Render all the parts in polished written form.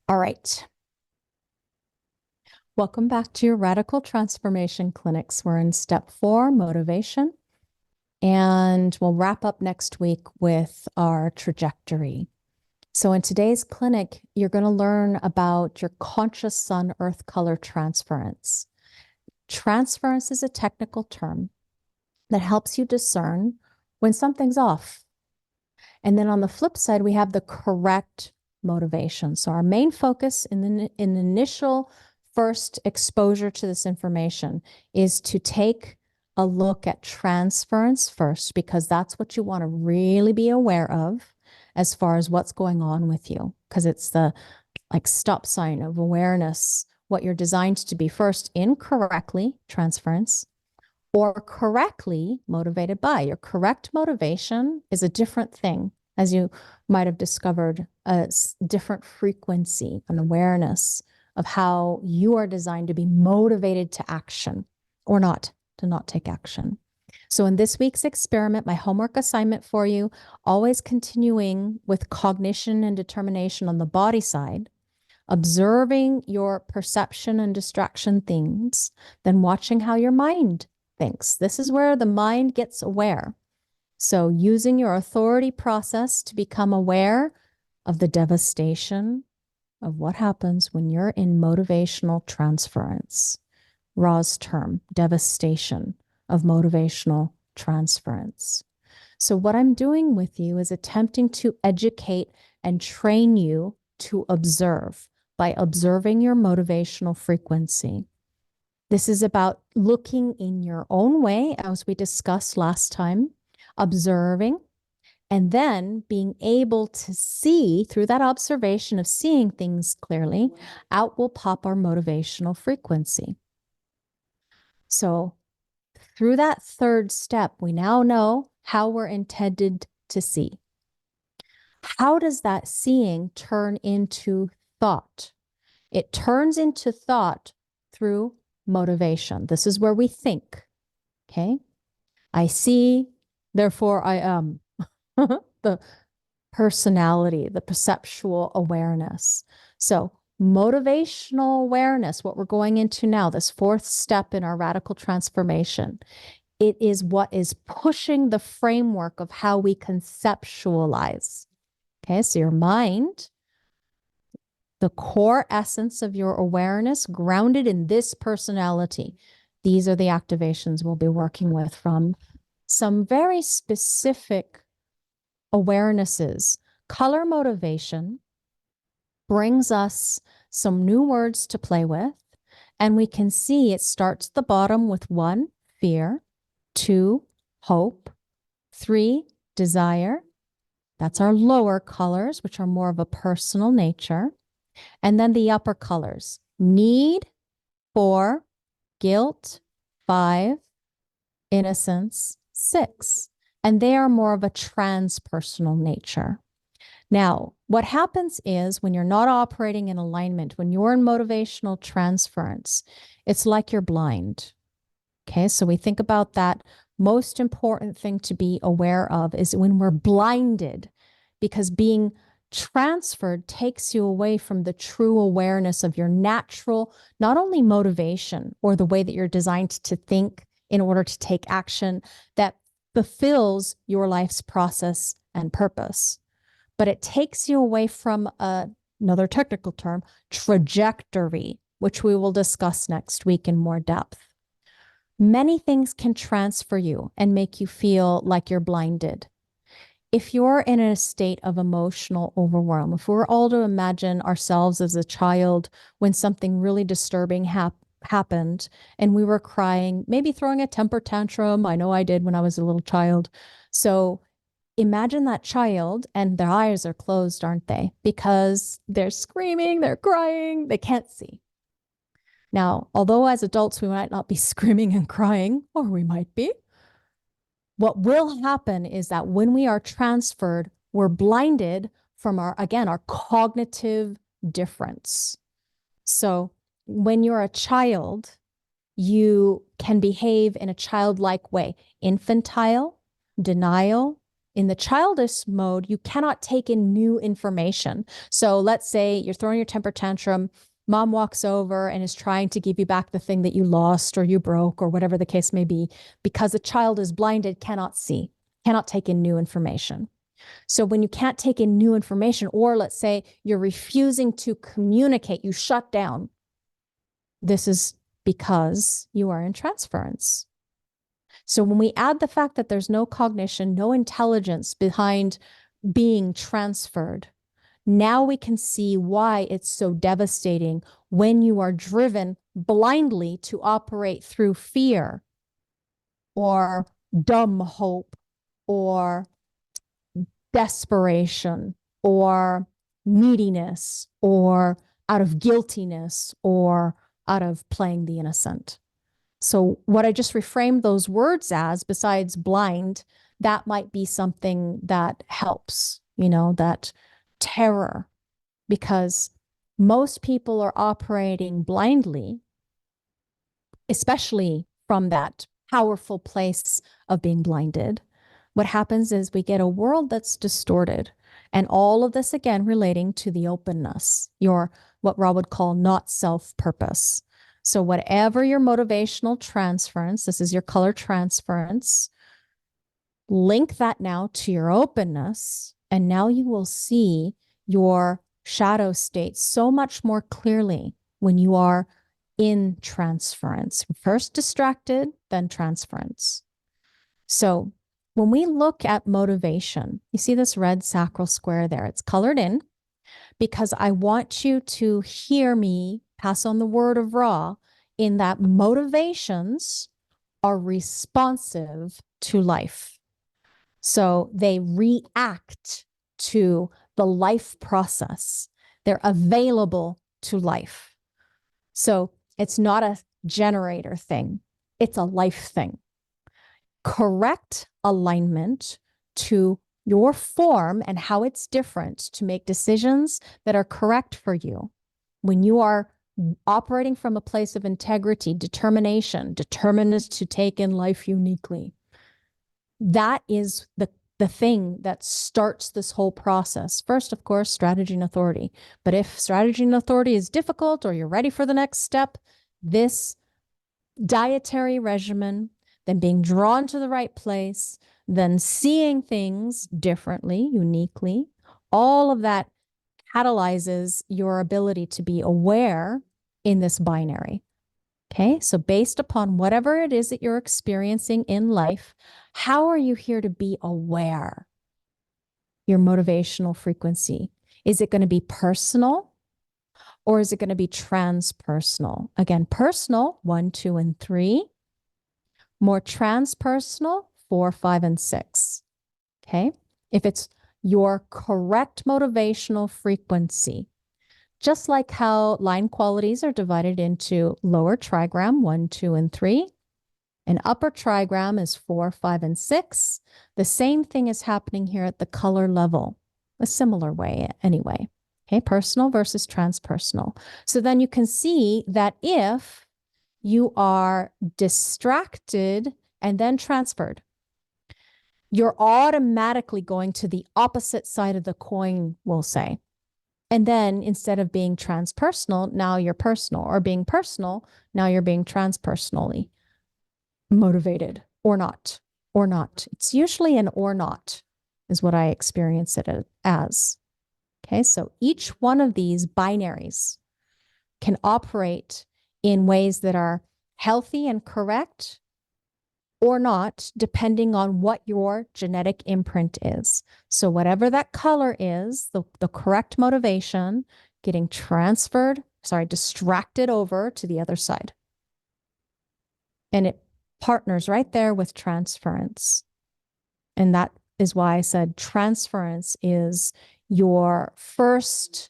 All right. Welcome back to your Radical Transformation Clinics. We're in step 4, motivation, and we'll wrap up next week with our trajectory. So in today's clinic, you're going to learn about your conscious sun earth color transference. Transference is a technical term that helps you discern when something's off. And then on the flip side, we have the correct motivation. So our main focus in the initial first exposure to this information is to take a look at transference first, because that's what you want to really be aware of as far as what's going on with you, because it's the stop sign of awareness, what you're designed to be first, incorrectly transference, or correctly motivated by. Your correct motivation is a different thing, as you might have discovered, a different frequency, an awareness of how you are designed to be motivated to action or not, to not take action. So in this week's experiment, my homework assignment for you, always continuing with cognition and determination on the body side, observing your perception and distraction things, then watching how your mind thinks. This is where the mind gets aware. So using your authority process to become aware of the devastation of what happens when you're in motivational transference. Ra's term, devastation of motivational transference. So what I'm doing with you is attempting to educate and train you to observe by observing your motivational frequency. This is about looking in your own way, as we discussed last time, observing, and then being able to see through that observation of seeing things clearly, out will pop our motivational frequency. So through that third step, we now know how we're intended to see. How does that seeing turn into thought? It turns into thought through motivation. This is where we think. Okay. I see, therefore I am. The personality, the perceptual awareness. So motivational awareness, what we're going into now, this fourth step in our radical transformation, it is what is pushing the framework of how we conceptualize. Okay, so your mind, the core essence of your awareness, grounded in this personality. These are the activations we'll be working with from some very specific awarenesses. Color motivation brings us some new words to play with, and we can see it starts at the bottom with 1, fear, 2, hope, 3, desire. That's our lower colors, which are more of a personal nature. And then the upper colors, need, 4, guilt, 5, innocence, 6. And they are more of a transpersonal nature. Now, what happens is when you're not operating in alignment, when you're in motivational transference, it's like you're blind. Okay, so we think about that. Most important thing to be aware of is when we're blinded, because being transferred takes you away from the true awareness of your natural, not only motivation or the way that you're designed to think in order to take action that fulfills your life's process and purpose, but it takes you away from another technical term, trajectory, which we will discuss next week in more depth. Many things can transfer you and make you feel like you're blinded. If you're in a state of emotional overwhelm, if we're all to imagine ourselves as a child when something really disturbing happened and we were crying, maybe throwing a temper tantrum. I know I did when I was a little child. So imagine that child, and their eyes are closed, aren't they? Because they're screaming, they're crying, they can't see. Now, although as adults, we might not be screaming and crying, or we might be, what will happen is that when we are transferred, we're blinded from our cognitive difference. So when you're a child, you can behave in a childlike way, infantile, denial, In the childish mode, you cannot take in new information. So let's say you're throwing your temper tantrum, mom walks over and is trying to give you back the thing that you lost or you broke or whatever the case may be, because a child is blinded, cannot see, cannot take in new information. So when you can't take in new information, or let's say you're refusing to communicate, you shut down, this is because you are in transference. So when we add the fact that there's no cognition, no intelligence behind being transferred, now we can see why it's so devastating when you are driven blindly to operate through fear or dumb hope or desperation or neediness or out of guiltiness or out of playing the innocent. So what I just reframed those words as, besides blind, that might be something that helps, that terror, because most people are operating blindly, especially from that powerful place of being blinded. What happens is we get a world that's distorted. And all of this, again, relating to the openness, your what Rob would call not self-purpose. So whatever your motivational transference, this is your color transference, link that now to your openness, and now you will see your shadow state so much more clearly when you are in transference. First distracted, then transference. So when we look at motivation, you see this red sacral square there. It's colored in because I want you to hear me pass on the word of Ra in that motivations are responsive to life. So they react to the life process. They're available to life. So it's not a generator thing. It's a life thing. Correct alignment to your form and how it's different to make decisions that are correct for you. When you are operating from a place of integrity, determination, determined to take in life uniquely, that is the thing that starts this whole process. First, of course, strategy and authority. But if strategy and authority is difficult or you're ready for the next step, this dietary regimen, then being drawn to the right place, then seeing things differently, uniquely, all of that catalyzes your ability to be aware in this binary. Okay, so based upon whatever it is that you're experiencing in life, how are you here to be aware? Your motivational frequency. Is it going to be personal or is it going to be transpersonal? Again, personal, 1, 2, and 3. More transpersonal, 4, 5, and 6. Okay, if it's your correct motivational frequency, just like how line qualities are divided into lower trigram, 1, 2, and 3, and upper trigram is 4, 5, and 6. The same thing is happening here at the color level, a similar way anyway. Okay, personal versus transpersonal. So then you can see that if you are distracted and then transferred, you're automatically going to the opposite side of the coin, we'll say. And then instead of being transpersonal, now you're personal, or being personal, now you're being transpersonally motivated, or not, or not. It's usually an or not is what I experience it as. Okay, so each one of these binaries can operate in ways that are healthy and correct or not, depending on what your genetic imprint is. So whatever that color is, the correct motivation, getting distracted over to the other side. And it partners right there with transference. And that is why I said transference is your first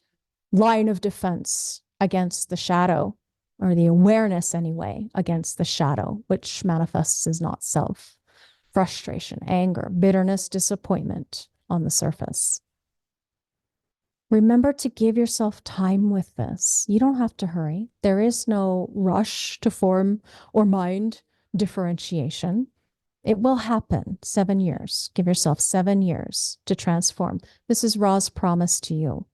line of defense against the shadow, or the awareness anyway, against the shadow, which manifests as not self, frustration, anger, bitterness, disappointment on the surface. Remember to give yourself time with this. You don't have to hurry. There is no rush to form or mind differentiation. It will happen. 7 years. Give yourself 7 years to transform. This is Ra's promise to you,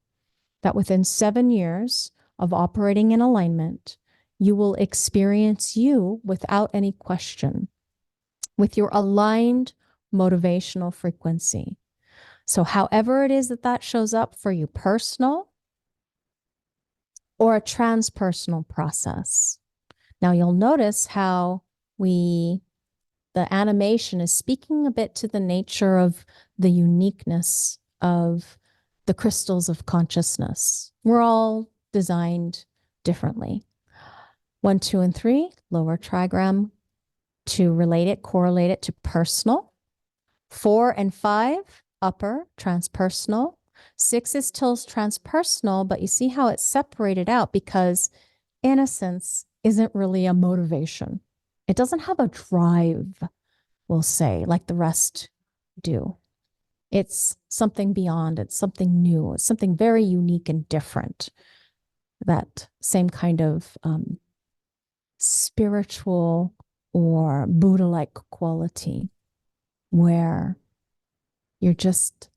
that within 7 years of operating in alignment, you will experience you without any question, with your aligned motivational frequency. So however it is that that shows up for you, personal or a transpersonal process. Now you'll notice how the animation is speaking a bit to the nature of the uniqueness of the crystals of consciousness. We're all designed differently. 1, 2, and 3, lower trigram to relate it, correlate it to personal. 4 and 5, upper, transpersonal. 6 is still transpersonal, but you see how it's separated out because innocence isn't really a motivation. It doesn't have a drive, we'll say, like the rest do. It's something beyond, it's something new, it's something very unique and different. That same kind of spiritual or Buddha-like quality where you're just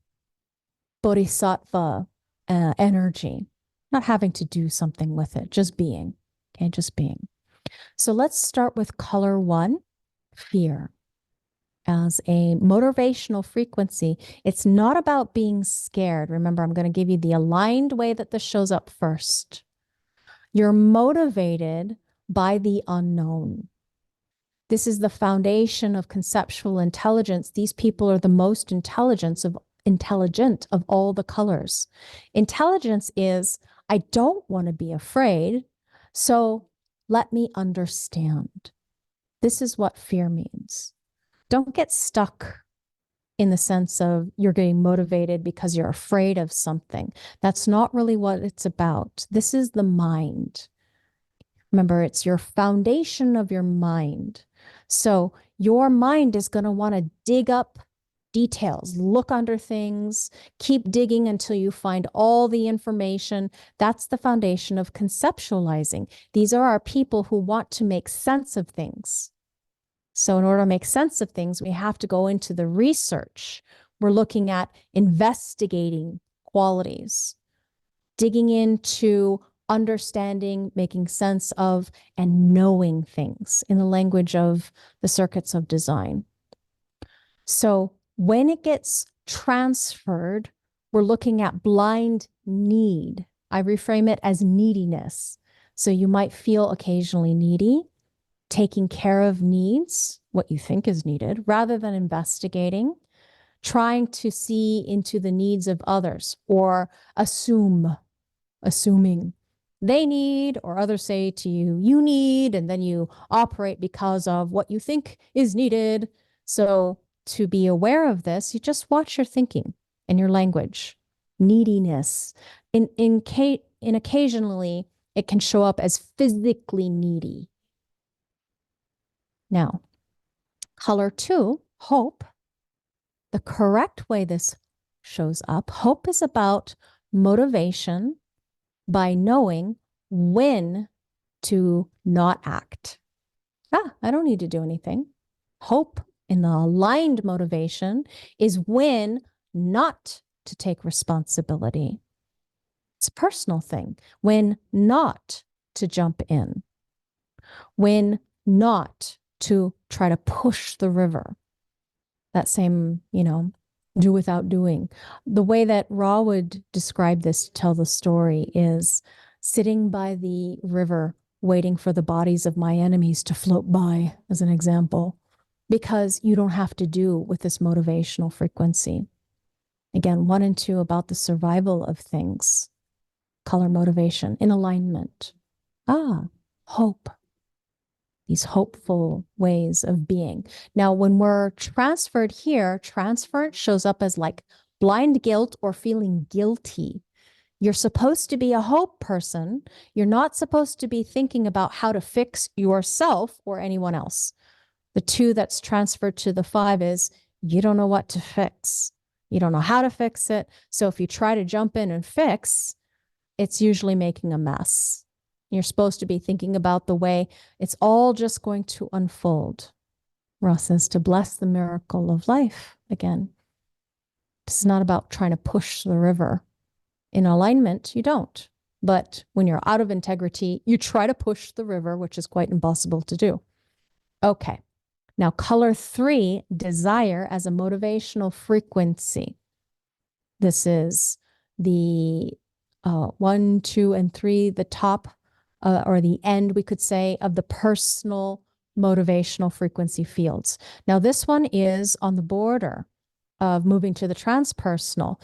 bodhisattva energy, not having to do something with it, just being, okay, just being. So let's start with color 1, fear. As a motivational frequency, it's not about being scared. Remember, I'm going to give you the aligned way that this shows up first. You're motivated by the unknown. This is the foundation of conceptual intelligence. These people are the most intelligent of all the colors. Intelligence is, I don't want to be afraid, so let me understand. This is what fear means. Don't get stuck in the sense of you're getting motivated because you're afraid of something. That's not really what it's about. This is the mind. Remember, it's your foundation of your mind. So your mind is going to want to dig up details, look under things, keep digging until you find all the information. That's the foundation of conceptualizing. These are our people who want to make sense of things. So in order to make sense of things, we have to go into the research. We're looking at investigating qualities, digging into understanding, making sense of, and knowing things in the language of the circuits of design. So when it gets transferred, we're looking at blind need. I reframe it as neediness. So you might feel occasionally needy, taking care of needs, what you think is needed, rather than investigating, trying to see into the needs of others or assuming they need, or others say to you, you need, and then you operate because of what you think is needed. So to be aware of this, you just watch your thinking and your language. Neediness. In occasionally, it can show up as physically needy. Now, color 2, hope. The correct way this shows up, hope is about motivation by knowing when to not act. I don't need to do anything. Hope in the aligned motivation is when not to take responsibility. It's a personal thing. When not to jump in. When not to try to push the river. That same, do without doing. The way that Ra would describe this to tell the story is sitting by the river, waiting for the bodies of my enemies to float by, as an example, because you don't have to do with this motivational frequency. Again, 1 and 2 about the survival of things. Color motivation in alignment. Hope. These hopeful ways of being. Now, when we're transferred here, transference shows up as like blind guilt or feeling guilty. You're supposed to be a hope person. You're not supposed to be thinking about how to fix yourself or anyone else. The 2 that's transferred to the 5 is you don't know what to fix. You don't know how to fix it. So if you try to jump in and fix, it's usually making a mess. You're supposed to be thinking about the way it's all just going to unfold. Ross says to bless the miracle of life again. This is not about trying to push the river. In alignment, you don't. But when you're out of integrity, you try to push the river, which is quite impossible to do. Okay. Now, color 3, desire as a motivational frequency. This is the 1, 2, and 3, the top or the end, we could say, of the personal motivational frequency fields. Now, this one is on the border of moving to the transpersonal.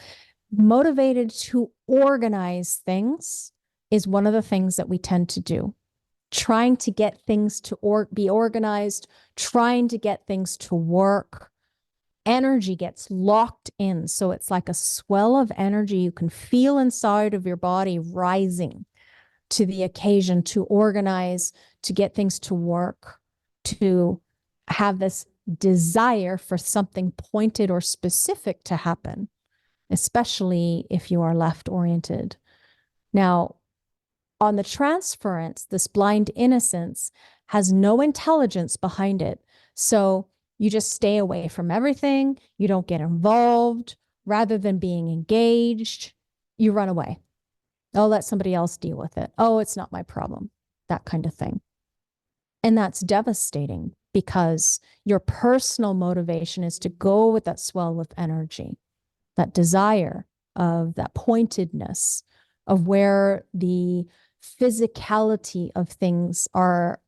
Motivated to organize things is one of the things that we tend to do. Trying to get things to be organized, trying to get things to work. Energy gets locked in. So it's like a swell of energy you can feel inside of your body rising to the occasion to organize, to get things to work, to have this desire for something pointed or specific to happen, especially if you are left-oriented. Now, on the transference, this blind innocence has no intelligence behind it. So you just stay away from everything. You don't get involved. Rather than being engaged, you run away. Oh, let somebody else deal with it. Oh, it's not my problem. That kind of thing. And that's devastating because your personal motivation is to go with that swell of energy, that desire of that pointedness of where the physicality of things are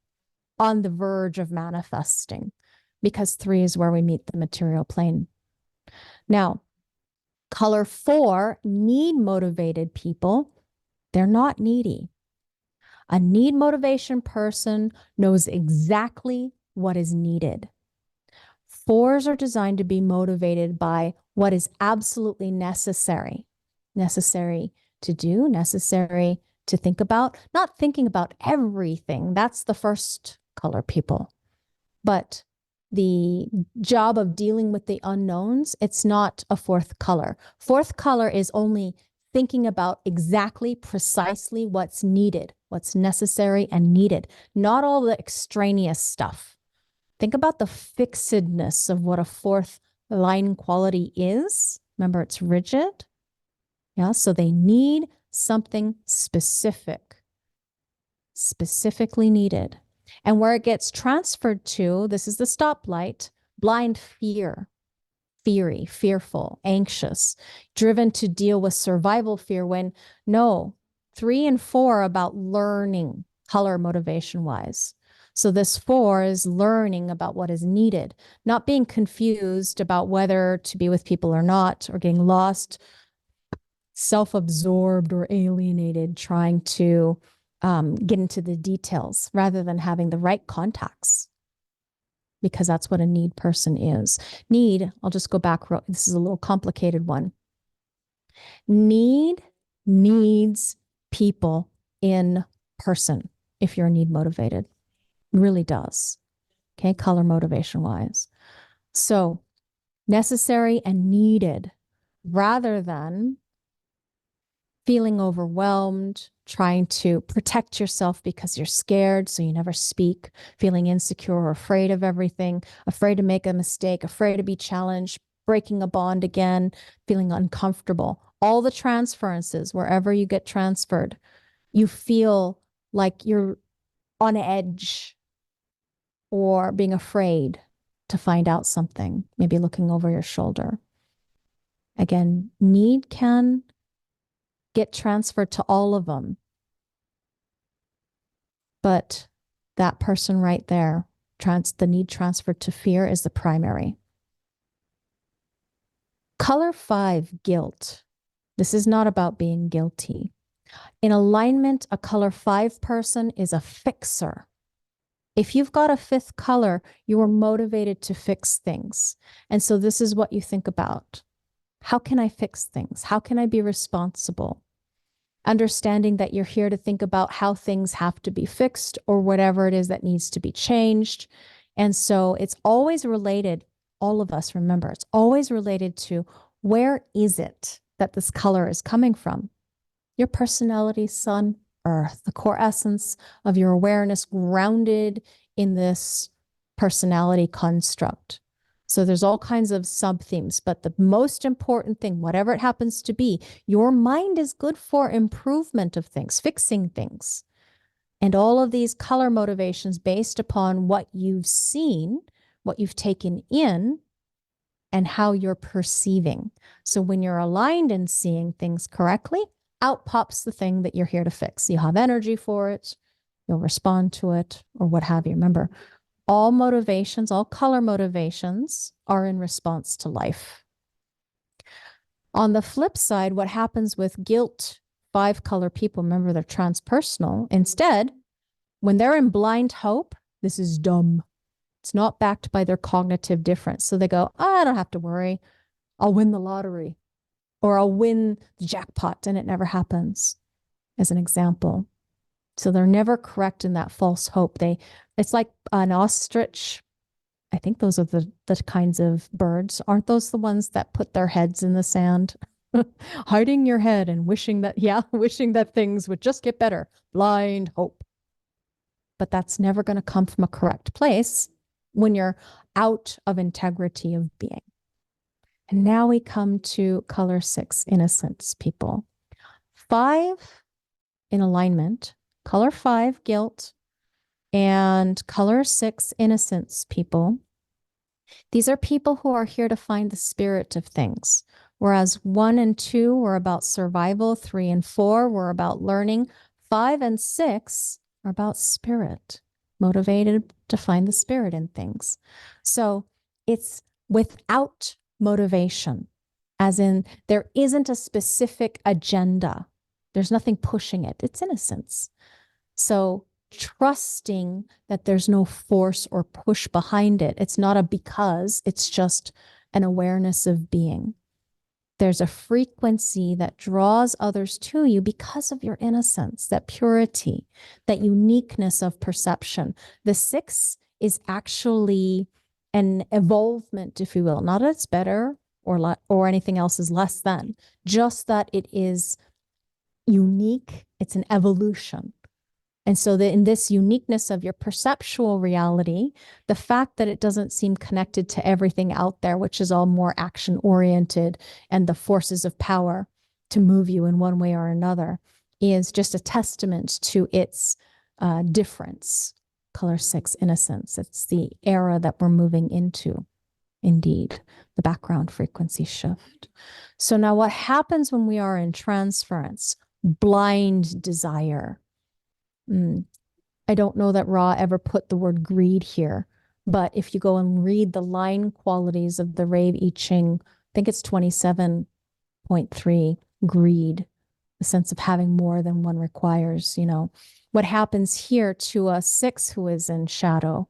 on the verge of manifesting, because 3 is where we meet the material plane. Now, color 4, need motivated people, they're not needy. A need motivation person knows exactly what is needed. 4s are designed to be motivated by what is absolutely necessary. Necessary to do, necessary to think about, not thinking about everything. That's the first color people. But the job of dealing with the unknowns, it's not a 4th color. 4th color is only thinking about exactly, precisely what's needed, what's necessary and needed, not all the extraneous stuff. Think about the fixedness of what a 4th line quality is. Remember, it's rigid. Yeah, so they need something specific, specifically needed. And where it gets transferred to, this is the stoplight, blind fear, fiery, fearful, anxious, driven to deal with survival fear when no, 3 and 4 are about learning, color motivation wise. So this 4 is learning about what is needed, not being confused about whether to be with people or not, or getting lost, self-absorbed or alienated, trying to get into the details rather than having the right contacts, because that's what a need person is. Need, I'll just go back. This is a little complicated one. Need needs people in person if you're need motivated. It really does. Okay, color motivation wise. So necessary and needed rather than feeling overwhelmed, trying to protect yourself because you're scared, so you never speak, feeling insecure or afraid of everything, afraid to make a mistake, afraid to be challenged, breaking a bond again, feeling uncomfortable. All the transferences, wherever you get transferred, you feel like you're on edge or being afraid to find out something, maybe looking over your shoulder. Again, need can get transferred to all of them. But that person right there, the need transferred to fear is the primary. Color 5, guilt. This is not about being guilty. In alignment, a color 5 person is a fixer. If you've got a 5th color, you are motivated to fix things. And so this is what you think about. How can I fix things? How can I be responsible? Understanding that you're here to think about how things have to be fixed or whatever it is that needs to be changed. And so it's always related, all of us remember, it's always related to where is it that this color is coming from? Your personality, sun, earth, the core essence of your awareness grounded in this personality construct. So there's all kinds of sub-themes, but the most important thing, whatever it happens to be, your mind is good for improvement of things, fixing things. And all of these color motivations based upon what you've seen, what you've taken in, and how you're perceiving. So when you're aligned and seeing things correctly, out pops the thing that you're here to fix. You have energy for it, you'll respond to it, or what have you. Remember, all motivations, all color motivations are in response to life. On the flip side, what happens with guilt, 5-color people, remember they're transpersonal. Instead, when they're in blind hope, this is dumb. It's not backed by their cognitive difference. So they go, oh, I don't have to worry. I'll win the lottery or I'll win the jackpot, and it never happens, as an example. So they're never correct in that false hope. It's like an ostrich. I think those are the kinds of birds. Aren't those the ones that put their heads in the sand? Hiding your head and wishing that things would just get better. Blind hope. But that's never going to come from a correct place when you're out of integrity of being. And now we come to color 6, innocence people. 5 in alignment, color 5, guilt, and color 6, innocence people. These are people who are here to find the spirit of things. Whereas 1 and 2 were about survival, 3 and 4 were about learning, 5 and 6 are about spirit, motivated to find the spirit in things. So it's without motivation, as in there isn't a specific agenda. There's nothing pushing it. It's innocence. So trusting that there's no force or push behind it. It's not a because, it's just an awareness of being. There's a frequency that draws others to you because of your innocence, that purity, that uniqueness of perception. The 6 is actually an evolvement, if you will. Not that it's better or anything else is less than, just that it is unique. It's an evolution. And so in this uniqueness of your perceptual reality, the fact that it doesn't seem connected to everything out there, which is all more action-oriented and the forces of power to move you in one way or another, is just a testament to its difference. Color 6, innocence. It's the era that we're moving into, indeed, the background frequency shift. So now what happens when we are in transference? Blind desire. I don't know that Ra ever put the word greed here, but if you go and read the line qualities of the Rave I Ching, I think it's 27.3, greed, the sense of having more than one requires, what happens here to a 6 who is in shadow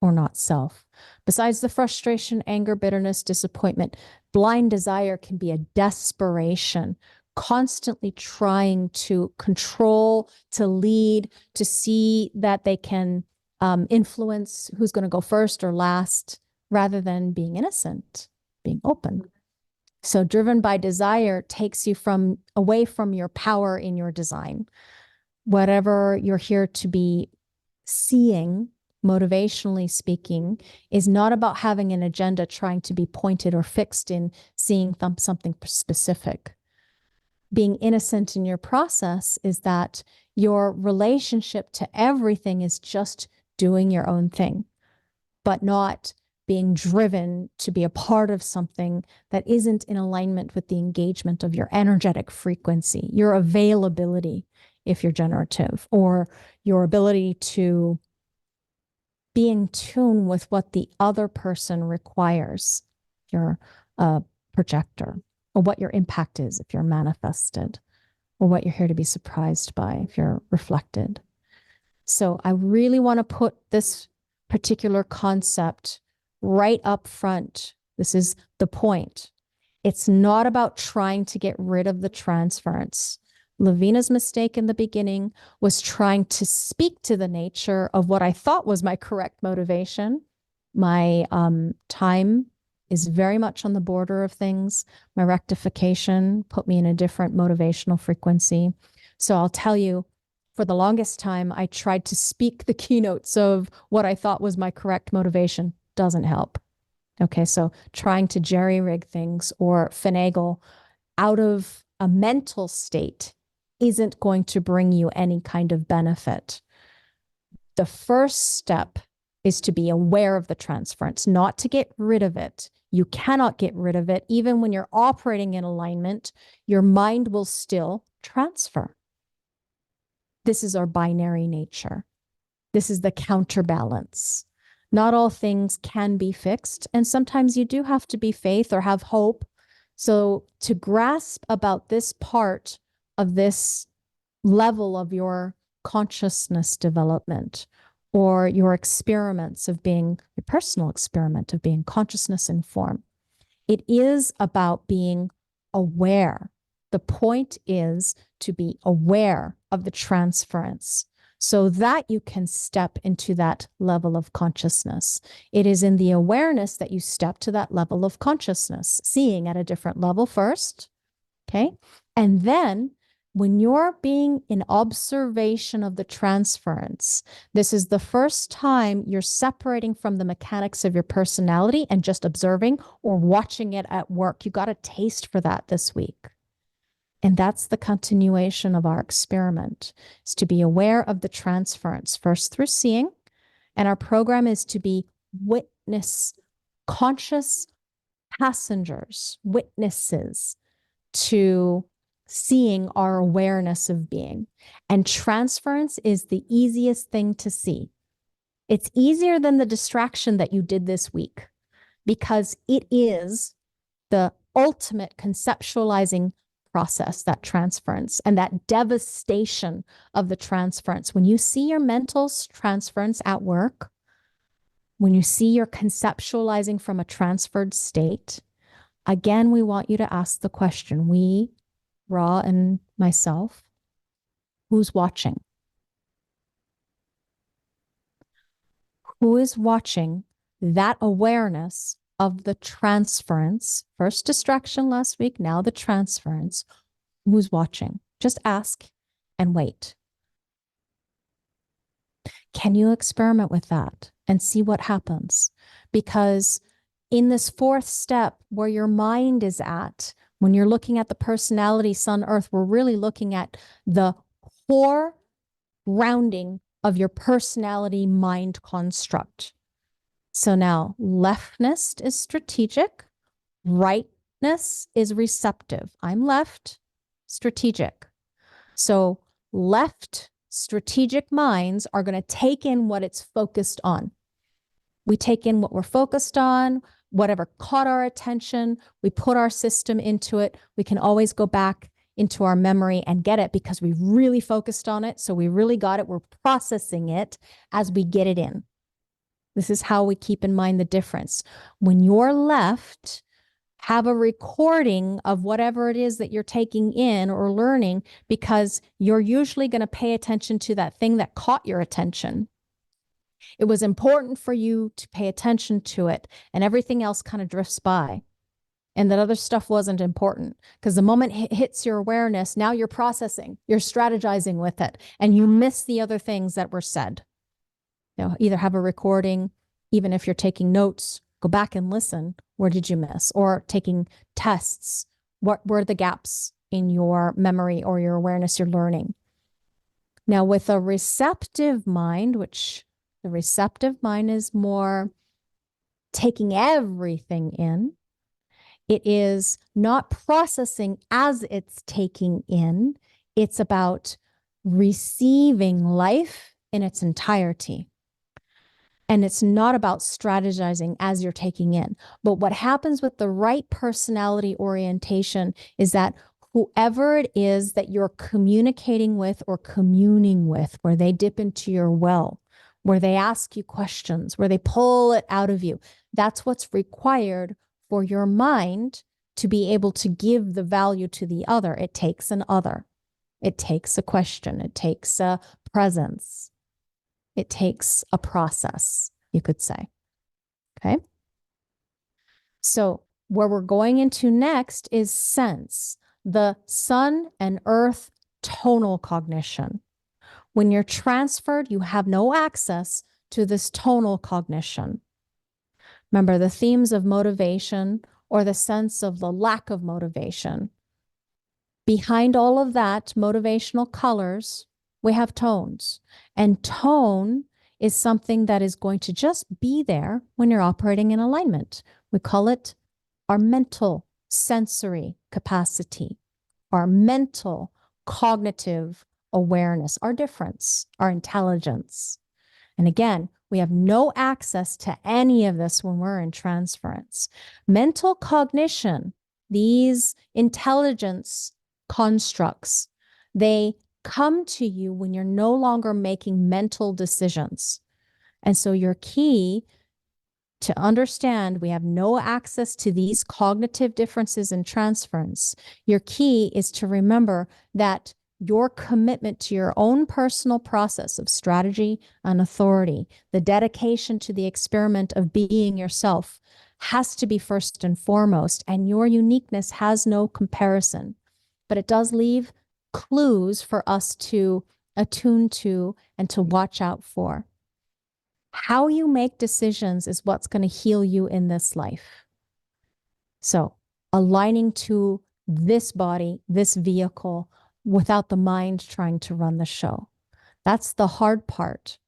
or not self. Besides the frustration, anger, bitterness, disappointment, blind desire can be a desperation, constantly trying to control, to lead, to see that they can influence who's going to go first or last, rather than being innocent, being open. So driven by desire takes you away from your power in your design. Whatever you're here to be seeing, motivationally speaking, is not about having an agenda trying to be pointed or fixed in seeing something specific. Being innocent in your process is that your relationship to everything is just doing your own thing, but not being driven to be a part of something that isn't in alignment with the engagement of your energetic frequency, your availability, if you're generative, or your ability to be in tune with what the other person requires, if you're a projector, or what your impact is if you're manifested, or what you're here to be surprised by if you're reflected. So I really want to put this particular concept right up front. This is the point. It's not about trying to get rid of the transference. Lavina's mistake in the beginning was trying to speak to the nature of what I thought was my correct motivation. My time is very much on the border of things. My rectification put me in a different motivational frequency. So I'll tell you, for the longest time, I tried to speak the keynotes of what I thought was my correct motivation. Doesn't help. Okay, so trying to jerry-rig things or finagle out of a mental state isn't going to bring you any kind of benefit. The first step is to be aware of the transference, not to get rid of it. You cannot get rid of it. Even when you're operating in alignment, your mind will still transfer. This is our binary nature. This is the counterbalance. Not all things can be fixed, and sometimes you do have to be faith or have hope. So to grasp about this part of this level of your consciousness development or your experiments of being, your personal experiment of being consciousness informed, it is about being aware. The point is to be aware of the transference so that you can step into that level of consciousness. It is in the awareness that you step to that level of consciousness, seeing at a different level first, okay? And then when you're being in observation of the transference, this is the first time you're separating from the mechanics of your personality and just observing or watching it at work. You got a taste for that this week. And that's the continuation of our experiment, is to be aware of the transference, first through seeing. And our program is to be witness, conscious passengers, witnesses to seeing our awareness of being. And transference is the easiest thing to see. It's easier than the distraction that you did this week because it is the ultimate conceptualizing process, that transference and that devastation of the transference. When you see your mental transference at work, when you see you're conceptualizing from a transferred state, again, we want you to ask the question, we, Ra and myself, who's watching? Who is watching that awareness of the transference? First distraction last week, now the transference. Who's watching? Just ask and wait. Can you experiment with that and see what happens? Because in this fourth step where your mind is at, when you're looking at the personality, sun, earth, we're really looking at the core grounding of your personality mind construct. So now leftness is strategic, rightness is receptive. I'm left, strategic. So left strategic minds are going to take in what it's focused on. We take in what we're focused on, whatever caught our attention, we put our system into it. We can always go back into our memory and get it because we really focused on it. So we really got it. We're processing it as we get it in. This is how we keep in mind the difference. When you're left, have a recording of whatever it is that you're taking in or learning, because you're usually going to pay attention to that thing that caught your attention. It was important for you to pay attention to it, and everything else kind of drifts by. And that other stuff wasn't important because the moment it hits your awareness, now you're processing, you're strategizing with it, and you miss the other things that were said. You know, either have a recording, even if you're taking notes, go back and listen. Where did you miss? Or taking tests. What were the gaps in your memory or your awareness you're learning? Now, with a receptive mind, which the receptive mind is more taking everything in, it is not processing as it's taking in. It's about receiving life in its entirety. And it's not about strategizing as you're taking in. But what happens with the right personality orientation is that whoever it is that you're communicating with or communing with, where they dip into your well, where they ask you questions, where they pull it out of you, that's what's required for your mind to be able to give the value to the other. It takes an other. It takes a question. It takes a presence. It takes a process, you could say. Okay. So where we're going into next is sense, the sun and earth tonal cognition. When you're transferred, you have no access to this tonal cognition. Remember, the themes of motivation or the sense of the lack of motivation. Behind all of that, motivational colors, we have tones. And tone is something that is going to just be there when you're operating in alignment. We call it our mental sensory capacity, our mental cognitive awareness, our difference, our intelligence. And again, we have no access to any of this when we're in transference. Mental cognition, these intelligence constructs, they come to you when you're no longer making mental decisions. And so your key to understand we have no access to these cognitive differences in transference. Your key is to remember that your commitment to your own personal process of strategy and authority, the dedication to the experiment of being yourself, has to be first and foremost, and your uniqueness has no comparison. But it does leave clues for us to attune to and to watch out for. How you make decisions is what's going to heal you in this life. So aligning to this body, this vehicle, without the mind trying to run the show. That's the hard part.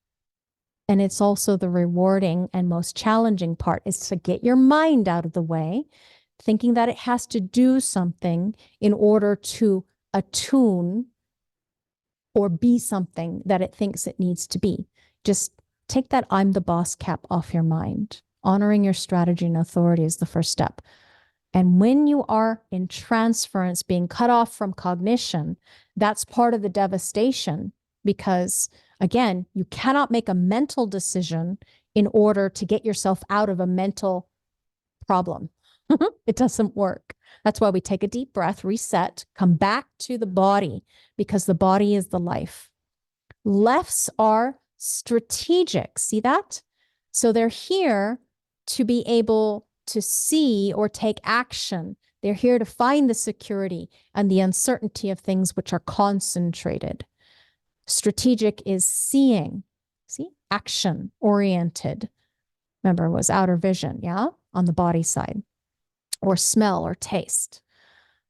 And it's also the rewarding and most challenging part, is to get your mind out of the way, thinking that it has to do something in order to attune or be something that it thinks it needs to be. Just take that I'm the boss cap off your mind. Honoring your strategy and authority is the first step. And when you are in transference, being cut off from cognition, that's part of the devastation, because again, you cannot make a mental decision in order to get yourself out of a mental problem. It doesn't work. That's why we take a deep breath, reset, come back to the body, because the body is the life. Lefts are strategic. See that? So they're here to be able to see or take action. They're here to find the security and the uncertainty of things which are concentrated. Strategic is seeing, see, action oriented. Remember, it was outer vision, yeah, on the body side, or smell or taste.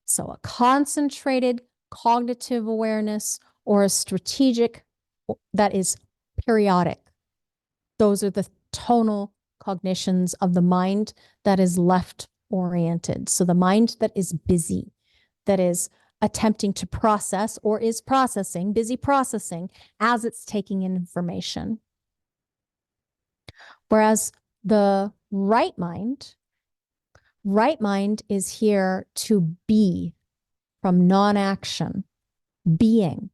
So a concentrated cognitive awareness or a strategic that is periodic. Those are the tonal cognitions of the mind that is left oriented. So the mind that is busy, that is attempting to process or is processing, busy processing as it's taking in information. Whereas the right mind is here to be, from non-action, being,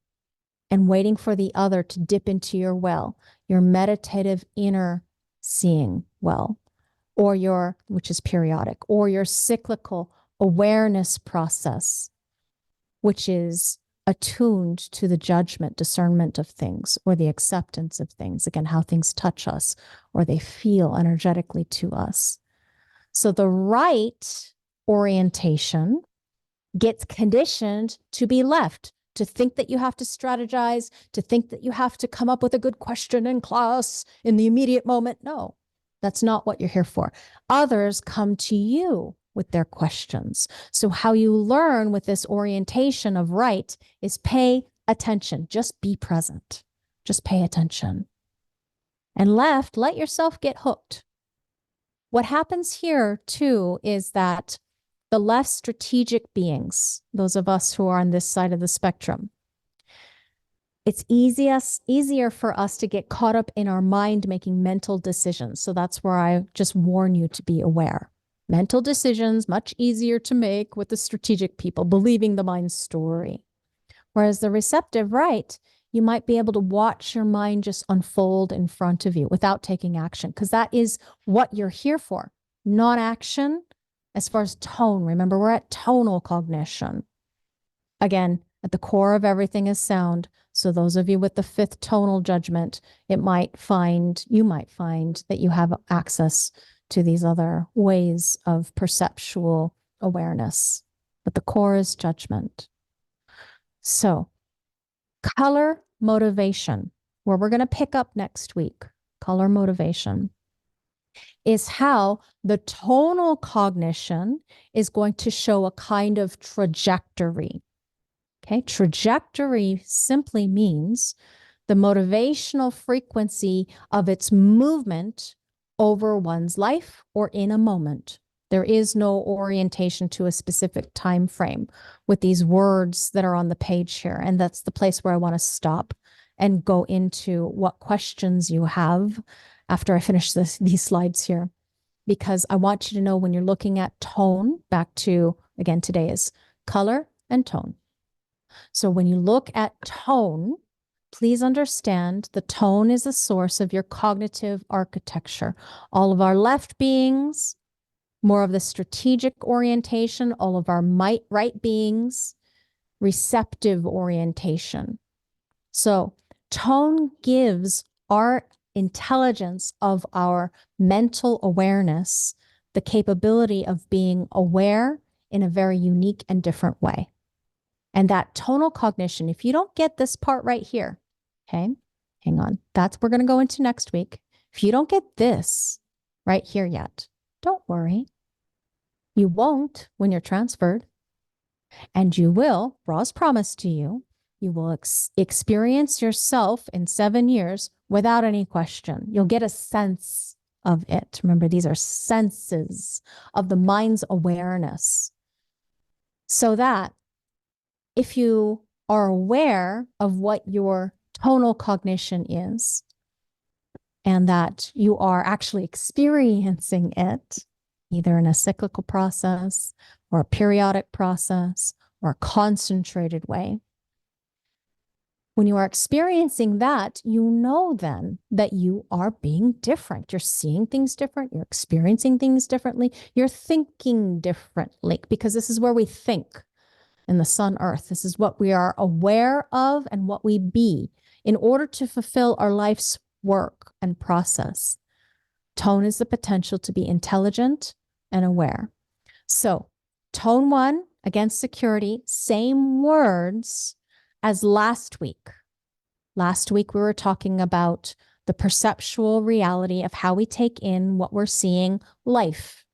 and waiting for the other to dip into your well, your meditative inner seeing well, or your, which is periodic, or your cyclical awareness process, which is attuned to the judgment, discernment of things, or the acceptance of things. Again, how things touch us, or they feel energetically to us. So the right orientation gets conditioned to be left, to think that you have to strategize, to think that you have to come up with a good question in class in the immediate moment. No, that's not what you're here for. Others come to you with their questions. So how you learn with this orientation of right is pay attention. Just be present. Just pay attention. And left, let yourself get hooked. What happens here too is that the less strategic beings, those of us who are on this side of the spectrum, it's easier for us to get caught up in our mind making mental decisions. So that's where I just warn you to be aware. Mental decisions, much easier to make with the strategic people, believing the mind's story. Whereas the receptive right, you might be able to watch your mind just unfold in front of you without taking action, because that is what you're here for. Non-action. As far as tone, remember, we're at tonal cognition. Again, at the core of everything is sound. So those of you with the fifth tonal judgment, you might find that you have access to these other ways of perceptual awareness. But the core is judgment. So Color motivation, where we're going to pick up next week, color motivation, is how the tonal cognition is going to show a kind of trajectory. Okay, trajectory simply means the motivational frequency of its movement over one's life or in a moment. There is no orientation to a specific time frame with these words that are on the page here. And that's the place where I want to stop and go into what questions you have after I finish these slides here. Because I want you to know when you're looking at tone, back to, again, today is color and tone. So when you look at tone, please understand the tone is a source of your cognitive architecture. All of our left beings, more of the strategic orientation, all of our right beings, receptive orientation. So tone gives our intelligence of our mental awareness the capability of being aware in a very unique and different way. And that tonal cognition, if you don't get this part right here, okay, hang on, we're going to go into next week. If you don't get this right here yet, don't worry. You won't when you're transferred. And you will, Ra's promised to you, you will experience yourself in 7 years without any question. You'll get a sense of it. Remember, these are senses of the mind's awareness. So that if you are aware of what your tonal cognition is, and that you are actually experiencing it, either in a cyclical process or a periodic process or a concentrated way, when you are experiencing that, you know then that you are being different. You're seeing things different. You're experiencing things differently. You're thinking differently, because this is where we think in the sun, earth. This is what we are aware of and what we be in order to fulfill our life's work and process. Tone is the potential to be intelligent and aware. So tone 1, against security, same words as last week. Last week, we were talking about the perceptual reality of how we take in what we're seeing, life,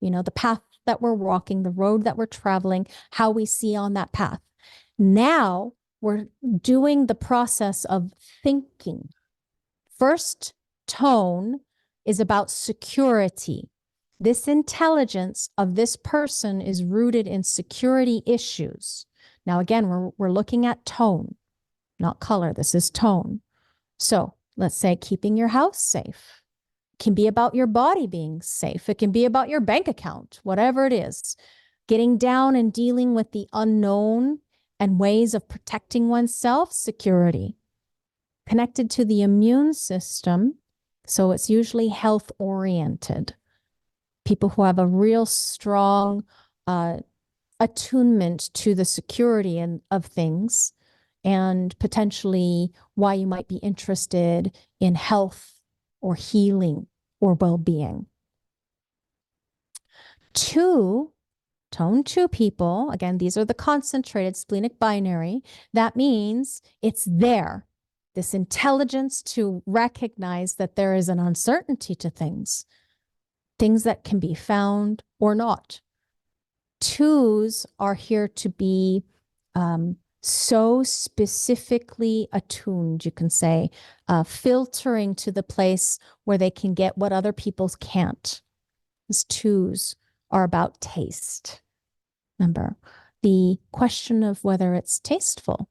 the path that we're walking, the road that we're traveling, how we see on that path. Now we're doing the process of thinking. First tone is about security. This intelligence of this person is rooted in security issues. Now, again, we're looking at tone, not color. This is tone. So let's say keeping your house safe. It can be about your body being safe. It can be about your bank account, whatever it is. Getting down and dealing with the unknown and ways of protecting oneself, security. Connected to the immune system, so it's usually health-oriented. People who have a real strong attunement to the security of things, and potentially why you might be interested in health or healing or well-being. 2, tone 2 people, again, these are the concentrated splenic binary. That means it's there. This intelligence to recognize that there is an uncertainty to things that can be found or not. 2s are here to be so specifically attuned, you can say, filtering to the place where they can get what other people can't. These 2s are about taste. Remember, the question of whether it's tasteful.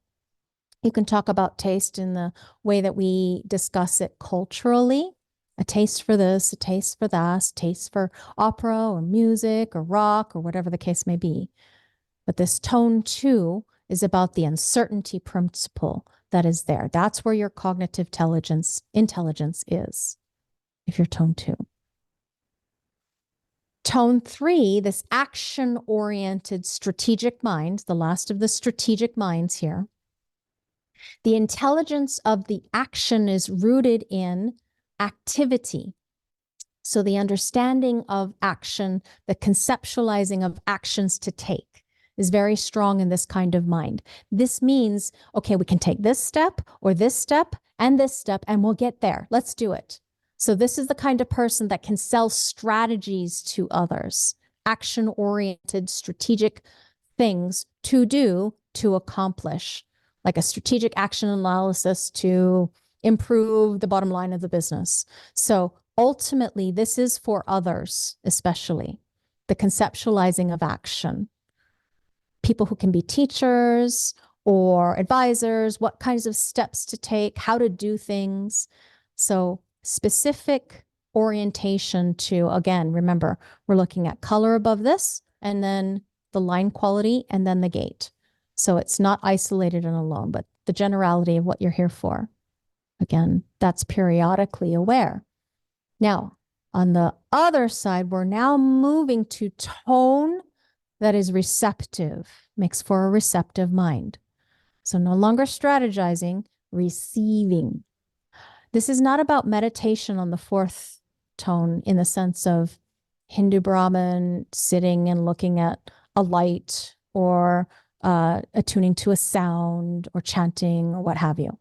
You can talk about taste in the way that we discuss it culturally. A taste for this, a taste for that, a taste for opera or music or rock or whatever the case may be. But this tone 2 is about the uncertainty principle that is there. That's where your cognitive intelligence is, if you're tone 2. Tone 3, this action-oriented strategic mind, the last of the strategic minds here. The intelligence of the action is rooted in activity. So the understanding of action, the conceptualizing of actions to take. is very strong in this kind of mind. This means, okay, we can take this step or this step and this step and we'll get there. Let's do it. So this is the kind of person that can sell strategies to others, action-oriented, strategic things to do, to accomplish, like a strategic action analysis to improve the bottom line of the business. So ultimately, this is for others, especially the conceptualizing of action. People who can be teachers or advisors, what kinds of steps to take, how to do things. So specific orientation to, again, remember, we're looking at color above this, and then the line quality, and then the gate. So it's not isolated and alone, but the generality of what you're here for. Again, that's periodically aware. Now, on the other side, we're now moving to tone that is receptive, makes for a receptive mind. So no longer strategizing, receiving. This is not about meditation on the fourth tone in the sense of Hindu Brahmin sitting and looking at a light or attuning to a sound or chanting or what have you.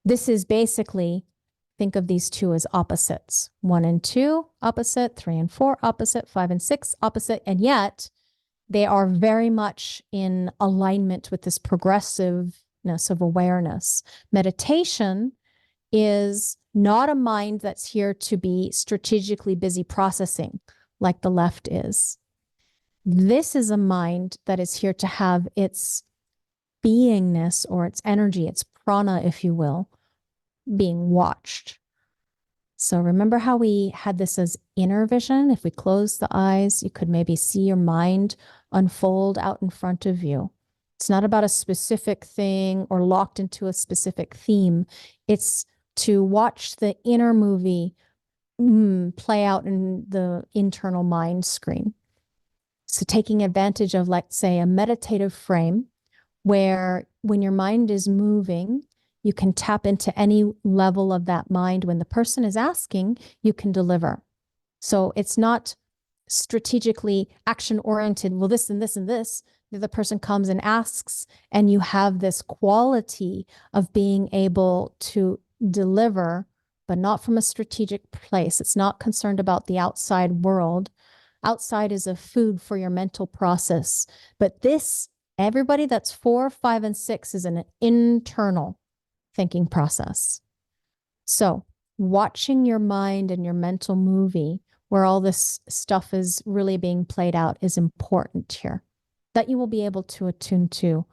This is basically, think of these two as opposites. 1 and 2, opposite. 3 and 4, opposite. 5 and 6, opposite. And yet they are very much in alignment with this progressiveness of awareness. Meditation is not a mind that's here to be strategically busy processing like the left is. This is a mind that is here to have its beingness or its energy, its prana, if you will, being watched. So remember how we had this as inner vision? If we close the eyes, you could maybe see your mind unfold out in front of you. It's not about a specific thing or locked into a specific theme. It's to watch the inner movie play out in the internal mind screen. So taking advantage of, let's say, a meditative frame where when your mind is moving, you can tap into any level of that mind. When the person is asking, you can deliver. So it's not strategically action-oriented, well, this and this and this. The other person comes and asks, and you have this quality of being able to deliver, but not from a strategic place. It's not concerned about the outside world. Outside is a food for your mental process. But this, everybody that's 4, 5, and 6 is an internal thinking process. So watching your mind and your mental movie where all this stuff is really being played out is important here, that you will be able to attune to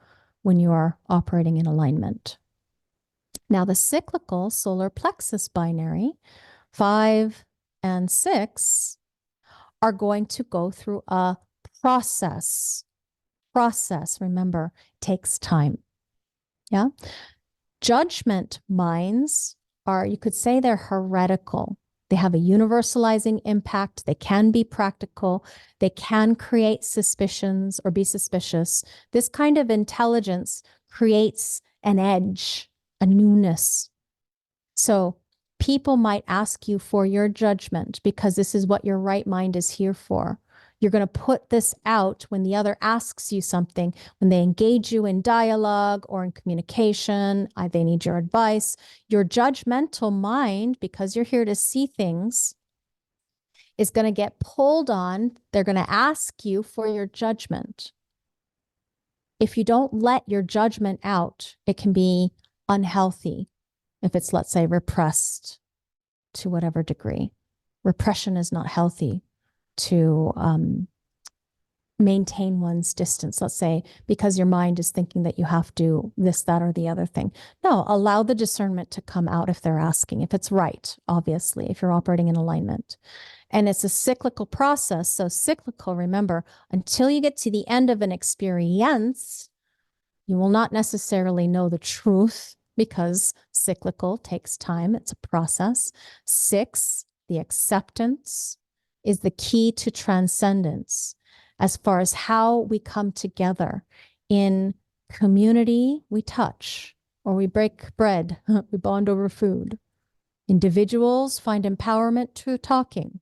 when you are operating in alignment. Now, the cyclical solar plexus binary, 5 and 6, are going to go through a process. Process, remember, takes time. Yeah. Judgment minds are, you could say they're heretical. They have a universalizing impact. They can be practical. They can create suspicions or be suspicious. This kind of intelligence creates an edge, a newness. So people might ask you for your judgment because this is what your right mind is here for. You're going to put this out when the other asks you something, when they engage you in dialogue or in communication, they need your advice. Your judgmental mind, because you're here to see things, is going to get pulled on. They're going to ask you for your judgment. If you don't let your judgment out, it can be unhealthy if it's, let's say, repressed to whatever degree. Repression is not healthy to maintain one's distance, let's say, because your mind is thinking that you have to this, that, or the other thing. No, allow the discernment to come out if they're asking, if it's right, obviously, if you're operating in alignment. And it's a cyclical process. So cyclical, remember, until you get to the end of an experience, you will not necessarily know the truth because cyclical takes time. It's a process. 6, the acceptance, is the key to transcendence as far as how we come together. In community, we touch or we break bread, we bond over food. Individuals find empowerment through talking.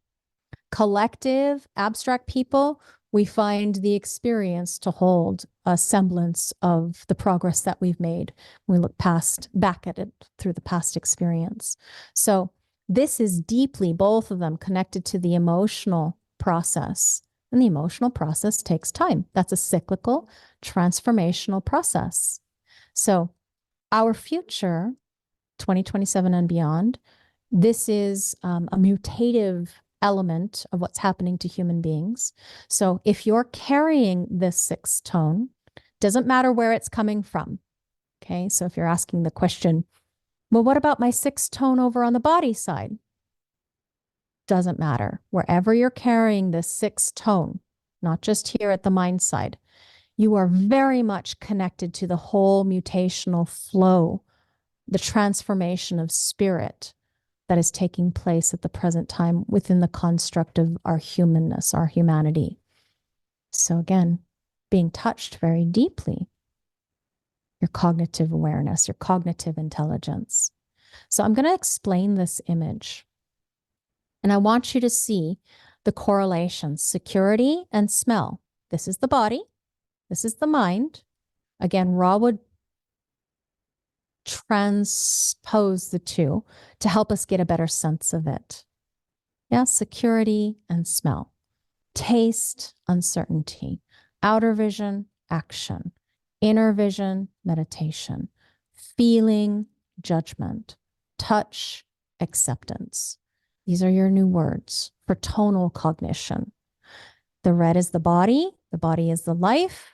Collective, abstract people, we find the experience to hold a semblance of the progress that we've made. We look back at it through the past experience. So this is deeply, both of them, connected to the emotional process. And the emotional process takes time. That's a cyclical, transformational process. So our future, 2027 and beyond, this is a mutative element of what's happening to human beings. So if you're carrying this sixth tone, doesn't matter where it's coming from. Okay, so if you're asking the question, well, what about my sixth tone over on the body side? Doesn't matter. Wherever you're carrying this sixth tone, not just here at the mind side, you are very much connected to the whole mutational flow, the transformation of spirit that is taking place at the present time within the construct of our humanness, our humanity. So again, being touched very deeply, your cognitive awareness, your cognitive intelligence. So I'm going to explain this image. And I want you to see the correlations, security and smell. This is the body. This is the mind. Again, Ra would transpose the two to help us get a better sense of it. Yeah, security and smell. Taste, uncertainty. Outer vision, action. Inner vision, meditation. Feeling, judgment. Touch, acceptance. These are your new words for tonal cognition. The red is the body is the life.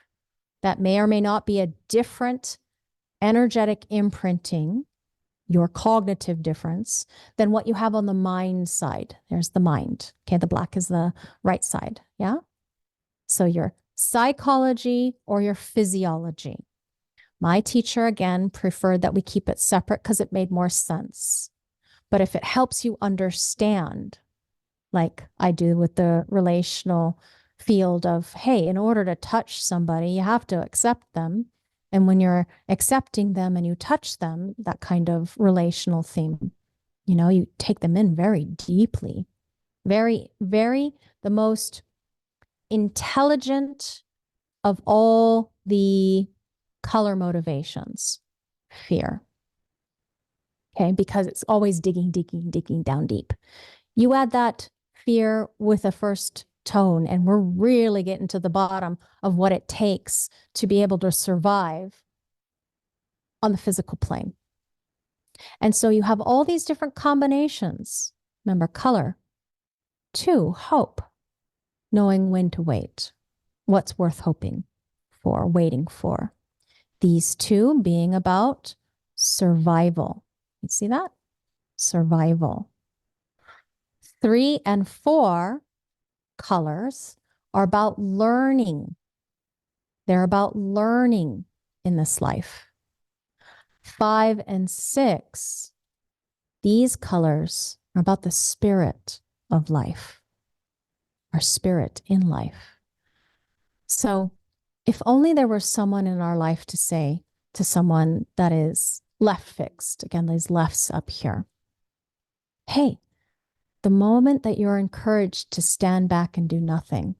That may or may not be a different energetic imprinting, your cognitive difference, than what you have on the mind side. There's the mind. Okay, the black is the right side. Yeah. So your psychology or your physiology. My teacher, again, preferred that we keep it separate because it made more sense. But if it helps you understand, like I do with the relational field of, hey, in order to touch somebody, you have to accept them. And when you're accepting them and you touch them, that kind of relational theme, you know, you take them in very deeply, very, very the most intelligent of all the color motivations, fear. Okay, because it's always digging down deep. You add that fear with a first tone, and we're really getting to the bottom of what it takes to be able to survive on the physical plane. And so you have all these different combinations. Remember, color. 2, hope. Knowing when to wait. What's worth hoping for, waiting for. These 2 being about survival. You see that? Survival. 3 and 4 colors are about learning. They're about learning in this life. 5 and 6, these colors are about the spirit of life, our spirit in life. So if only there were someone in our life to say to someone that is left fixed, again, these lefts up here, hey, the moment that you're encouraged to stand back and do nothing,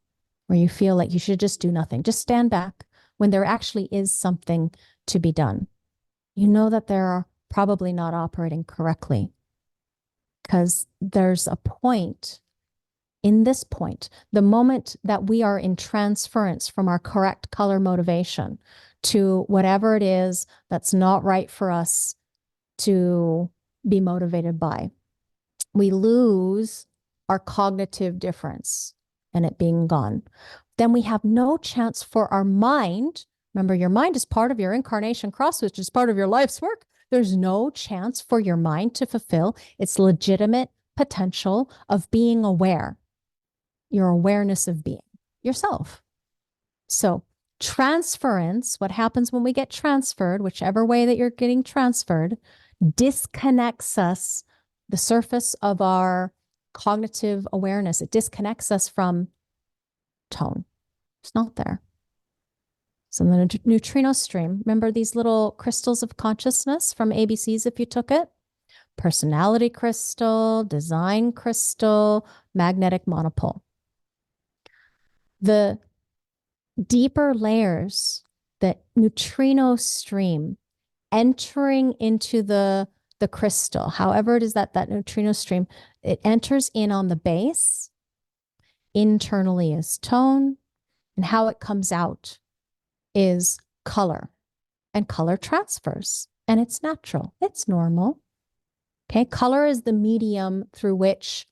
or you feel like you should just do nothing, just stand back when there actually is something to be done. You know that they're probably not operating correctly, because there's a point, in this point, the moment that we are in transference from our correct color motivation to whatever it is that's not right for us to be motivated by, we lose our cognitive difference and it being gone. Then we have no chance for our mind. Remember, your mind is part of your incarnation cross, which is part of your life's work. There's no chance for your mind to fulfill its legitimate potential of being aware, your awareness of being yourself. So transference, what happens when we get transferred, whichever way that you're getting transferred, disconnects us, the surface of our cognitive awareness. It disconnects us from tone. It's not there. So the neutrino stream, remember these little crystals of consciousness from ABCs if you took it? Personality crystal, design crystal, magnetic monopole. The deeper layers, the neutrino stream entering into the crystal, however it is that neutrino stream, it enters in on the base, internally is tone, and how it comes out is color, and color transfers, and it's natural, it's normal. Okay, color is the medium through which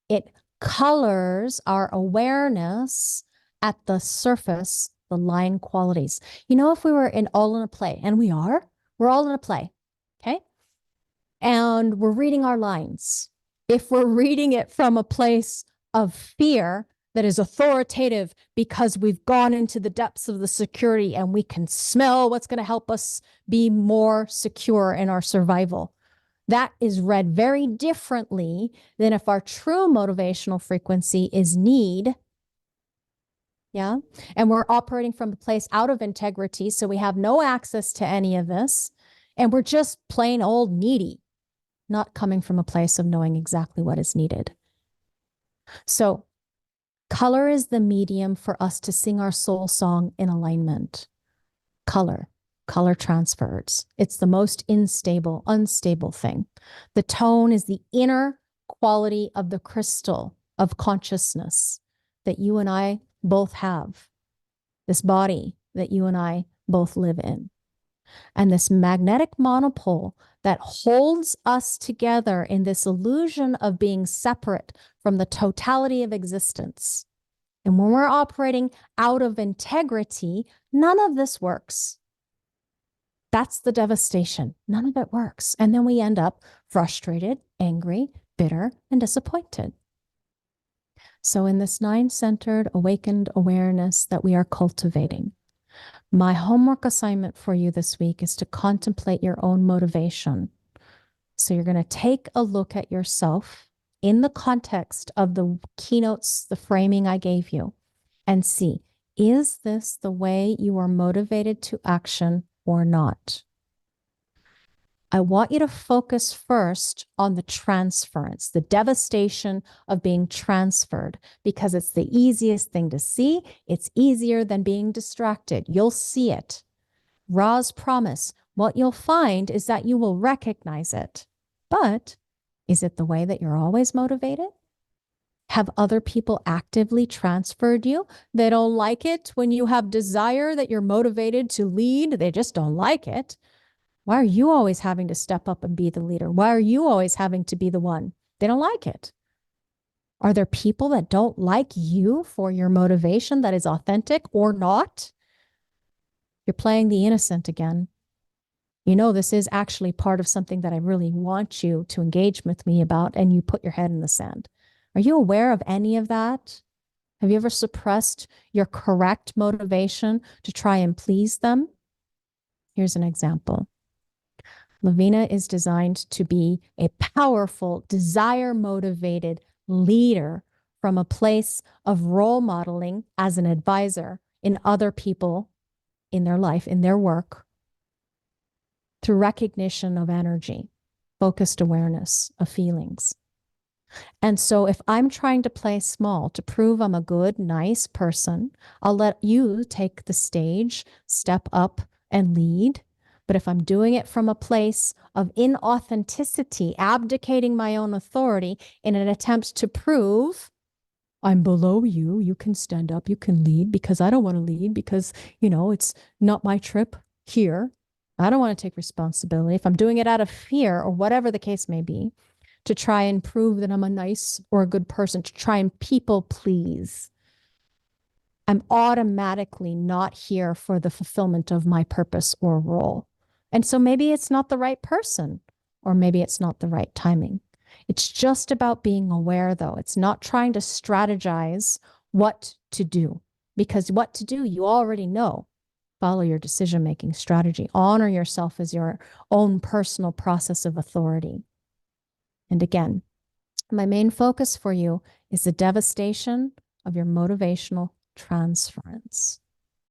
it colors our awareness at the surface, the line qualities. You know, if we were all in a play, and we're all in a play, okay? And we're reading our lines. If we're reading it from a place of fear that is authoritative because we've gone into the depths of the security and we can smell what's going to help us be more secure in our survival, that is read very differently than if our true motivational frequency is need. Yeah. And we're operating from a place out of integrity. So we have no access to any of this. And we're just plain old needy, not coming from a place of knowing exactly what is needed. So color is the medium for us to sing our soul song in alignment. Color transfers. It's the most unstable thing. The tone is the inner quality of the crystal of consciousness that you and I both have, this body that you and I both live in. And this magnetic monopole that holds us together in this illusion of being separate from the totality of existence. And when we're operating out of integrity, none of this works. That's the devastation. None of it works. And then we end up frustrated, angry, bitter, and disappointed. So in this nine-centered awakened awareness that we are cultivating, my homework assignment for you this week is to contemplate your own motivation. So you're going to take a look at yourself in the context of the keynotes, the framing I gave you, and see, is this the way you are motivated to action or not? I want you to focus first on the transference, the devastation of being transferred, because it's the easiest thing to see. It's easier than being distracted. You'll see it. Ra's promise, what you'll find is that you will recognize it. But is it the way that you're always motivated? Have other people actively transferred you? They don't like it when you have desire that you're motivated to lead. They just don't like it. Why are you always having to step up and be the leader? Why are you always having to be the one? They don't like it. Are there people that don't like you for your motivation that is authentic or not? You're playing the innocent again. You know, this is actually part of something that I really want you to engage with me about, and you put your head in the sand. Are you aware of any of that? Have you ever suppressed your correct motivation to try and please them? Here's an example. Lavina is designed to be a powerful, desire-motivated leader from a place of role modeling as an advisor in other people in their life, in their work, through recognition of energy, focused awareness of feelings. And so if I'm trying to play small to prove I'm a good, nice person, I'll let you take the stage, step up and lead. But if I'm doing it from a place of inauthenticity, abdicating my own authority in an attempt to prove I'm below you, you can stand up, you can lead, because I don't want to lead because, you know, it's not my trip here. I don't want to take responsibility. If I'm doing it out of fear or whatever the case may be, to try and prove that I'm a nice or a good person, to try and people please, I'm automatically not here for the fulfillment of my purpose or role. And so maybe it's not the right person, or maybe it's not the right timing. It's just about being aware, though. It's not trying to strategize what to do, because what to do, you already know. Follow your decision-making strategy. Honor yourself as your own personal process of authority. And again, my main focus for you is the devastation of your motivational transference.